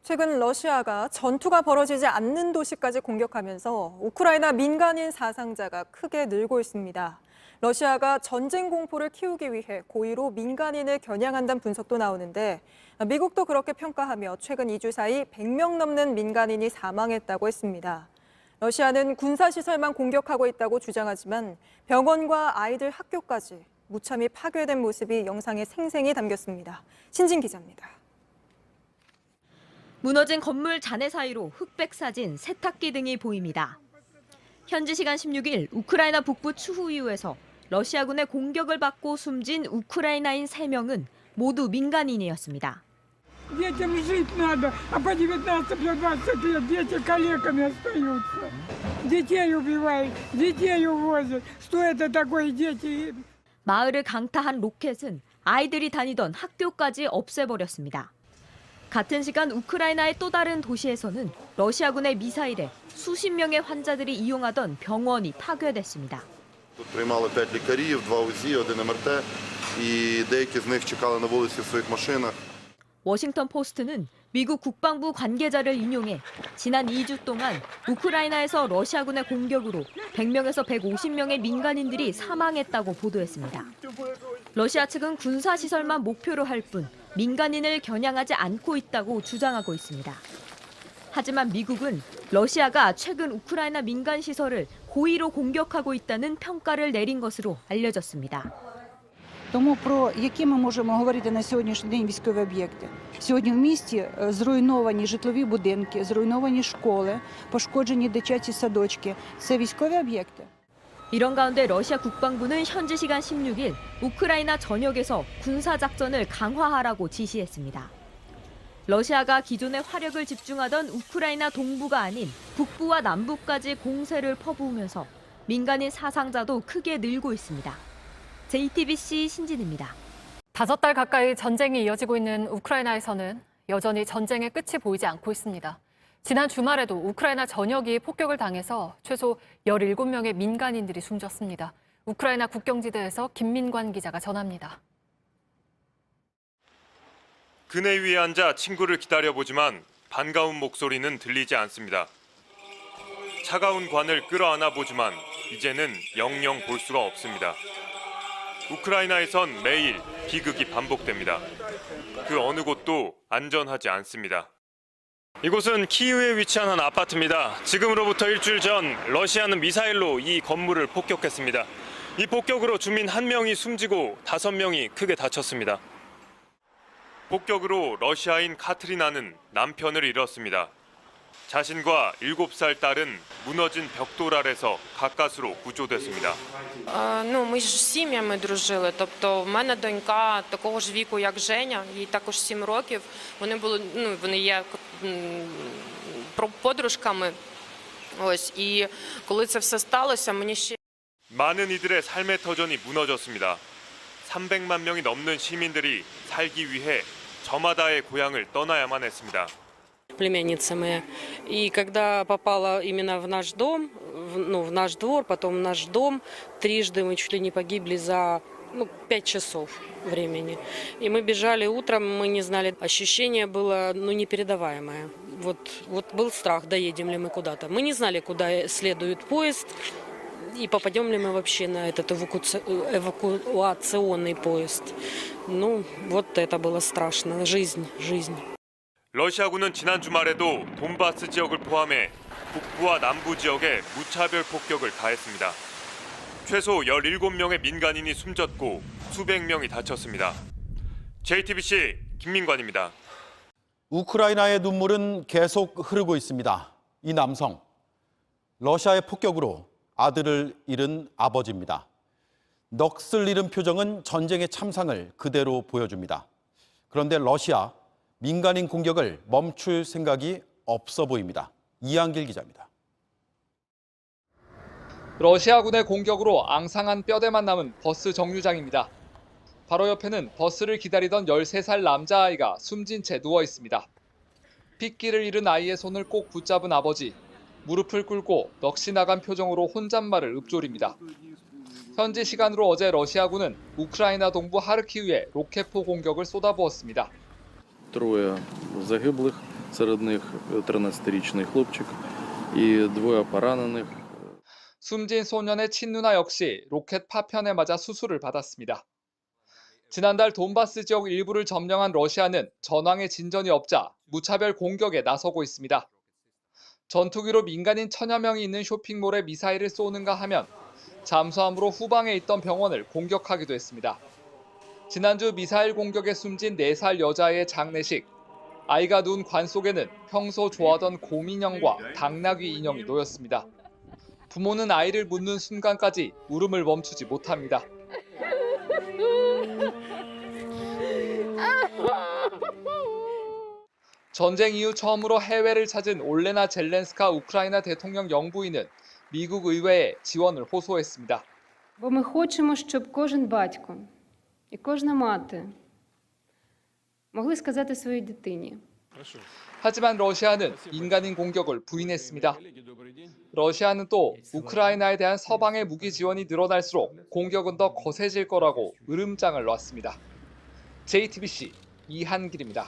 최근 러시아가 전투가 벌어지지 않는 도시까지 공격하면서 우크라이나 민간인 사상자가 크게 늘고 있습니다. 러시아가 전쟁 공포를 키우기 위해 고의로 민간인을 겨냥한다는 분석도 나오는데 미국도 그렇게 평가하며 최근 2주 사이 100명 넘는 민간인이 사망했다고 했습니다. 러시아는 군사시설만 공격하고 있다고 주장하지만 병원과 아이들 학교까지 무참히 파괴된 모습이 영상에 생생히 담겼습니다. 신진 기자입니다. 무너진 건물 잔해 사이로 흑백 사진, 세탁기 등이 보입니다. 현지 시간 16일 우크라이나 북부 추후이우에서 러시아군의 공격을 받고 숨진 우크라이나인 3명은 모두 민간인이었습니다. Детям жить надо, а по 19-20 лет дети калеками остаются. Детей убивают, детей увозят. Что это такое, дети? 마을을 강타한 로켓은 아이들이 다니던 학교까지 없애버렸습니다. 같은 시간 우크라이나의 또 다른 도시에서는 러시아군의 미사일에 수십 명의 환자들이 이용하던 병원이 파괴됐습니다. Приймали 5 лікарів, 2 УЗІ, 1 МРТ, і деякі з них чекали на вулиці в своїх машинах. 워싱턴 포스트는 미국 국방부 관계자를 인용해 지난 2주 동안 우크라이나에서 러시아군의 공격으로 100명에서 150명의 민간인들이 사망했다고 보도했습니다. 러시아 측은 군사시설만 목표로 할 뿐 민간인을 겨냥하지 않고 있다고 주장하고 있습니다. 하지만 미국은 러시아가 최근 우크라이나 민간 시설을 고의로 공격하고 있다는 평가를 내린 것으로 알려졌습니다. Тому про які ми можемо говорити на сьогоднішній день військові об'єкти? Сьогодні в місті зруйновані житлові будинки, зруйновані школи, пошкоджені дитячі садочки. Це військові об'єкти? 이런 가운데 러시아 국방부는 현지 시간 16일 우크라이나 전역에서 군사작전을 강화하라고 지시했습니다. 러시아가 기존에 화력을 집중하던 우크라이나 동부가 아닌 북부와 남부까지 공세를 퍼부으면서 민간인 사상자도 크게 늘고 있습니다. JTBC 신진입니다. 5달 가까이 전쟁이 이어지고 있는 우크라이나에서는 여전히 전쟁의 끝이 보이지 않고 있습니다. 지난 주말에도 우크라이나 전역이 폭격을 당해서 최소 17명의 민간인들이 숨졌습니다. 우크라이나 국경지대에서 김민관 기자가 전합니다. 그네 위에 앉아 친구를 기다려보지만 반가운 목소리는 들리지 않습니다. 차가운 관을 끌어안아 보지만 이제는 영영 볼 수가 없습니다. 우크라이나에선 매일 비극이 반복됩니다. 그 어느 곳도 안전하지 않습니다. 이곳은 키이우에 위치한 한 아파트입니다. 지금으로부터 일주일 전 러시아는 미사일로 이 건물을 폭격했습니다. 이 폭격으로 주민 1명이 숨지고 5명이 크게 다쳤습니다. 폭격으로 러시아인 카트리나는 남편을 잃었습니다. 자신과 7살 딸은 무너진 벽돌 아래서 가까스로 구조됐습니다. Ми ж з сім'ями дружили. Тобто в мене донька такого ж віку, як Женя, їй також 7 років. Вони є подружками. Ось, і коли це все сталося, мені ще 많은 이들의 삶의 터전이 무너졌습니다. 300만 명이 넘는 시민들이 살기 위해 저마다의 고향을 떠나야만 했습니다. племянница моя. И когда попала именно в наш дом, в наш двор, потом в наш дом, трижды мы чуть ли не погибли за 5 часов времени. И мы бежали утром, мы не знали, ощущение было непередаваемое. Вот был страх, доедем ли мы куда-то. Мы не знали, куда следует поезд, и попадем ли мы вообще на этот эвакуационный поезд. Вот это было страшно. Жизнь. 러시아군은 지난 주말에도 돈바스 지역을 포함해 북부와 남부 지역에 무차별 폭격을 가했습니다. 최소 17명의 민간인이 숨졌고 수백 명이 다쳤습니다. JTBC 김민관입니다. 우크라이나의 눈물은 계속 흐르고 있습니다. 이 남성, 러시아의 폭격으로 아들을 잃은 아버지입니다. 넋을 잃은 표정은 전쟁의 참상을 그대로 보여줍니다. 그런데 러시아, 민간인 공격을 멈출 생각이 없어 보입니다. 이한길 기자입니다. 러시아군의 공격으로 앙상한 뼈대만 남은 버스 정류장입니다. 바로 옆에는 버스를 기다리던 13살 남자아이가 숨진 채 누워 있습니다. 핏기를 잃은 아이의 손을 꼭 붙잡은 아버지, 무릎을 꿇고 넋이 나간 표정으로 혼잣말을 읊조립니다. 현지 시간으로 어제 러시아군은 우크라이나 동부 하르키우에 로켓포 공격을 쏟아부었습니다. Троє загиблих, Серед них 13-річний хлопчик і двоє поранених. 숨진 소년의 친누나 역시 로켓 파편에 맞아 수술을 받았습니다. 지난달 돈바스 지역 일부를 점령한 러시아는 전황의 진전이 없자 무차별 공격에 나서고 있습니다. 전투기로 민간인 1000여 명이 있는 쇼핑몰에 미사일을 쏘는가 하면 잠수함으로 후방에 있던 병원을 공격하기도 했습니다. 지난주 미사일 공격에 숨진 4살 여자의 장례식. 아이가 누운 관 속에는 평소 좋아하던 곰인형과 당나귀 인형이 놓였습니다. 부모는 아이를 묻는 순간까지 울음을 멈추지 못합니다. 전쟁 이후 처음으로 해외를 찾은 올레나 젤렌스카 우크라이나 대통령 영부인은 미국 의회에 지원을 호소했습니다. Бо ми хочемо, щоб кожен батько і кожна мати могли сказати своїй дитині. 하지만 러시아는 민간인 공격을 부인했습니다. 러시아는 또 우크라이나에 대한 서방의 무기 지원이 늘어날수록 공격은 더 거세질 거라고 으름장을 놨습니다. JTBC 이한길입니다.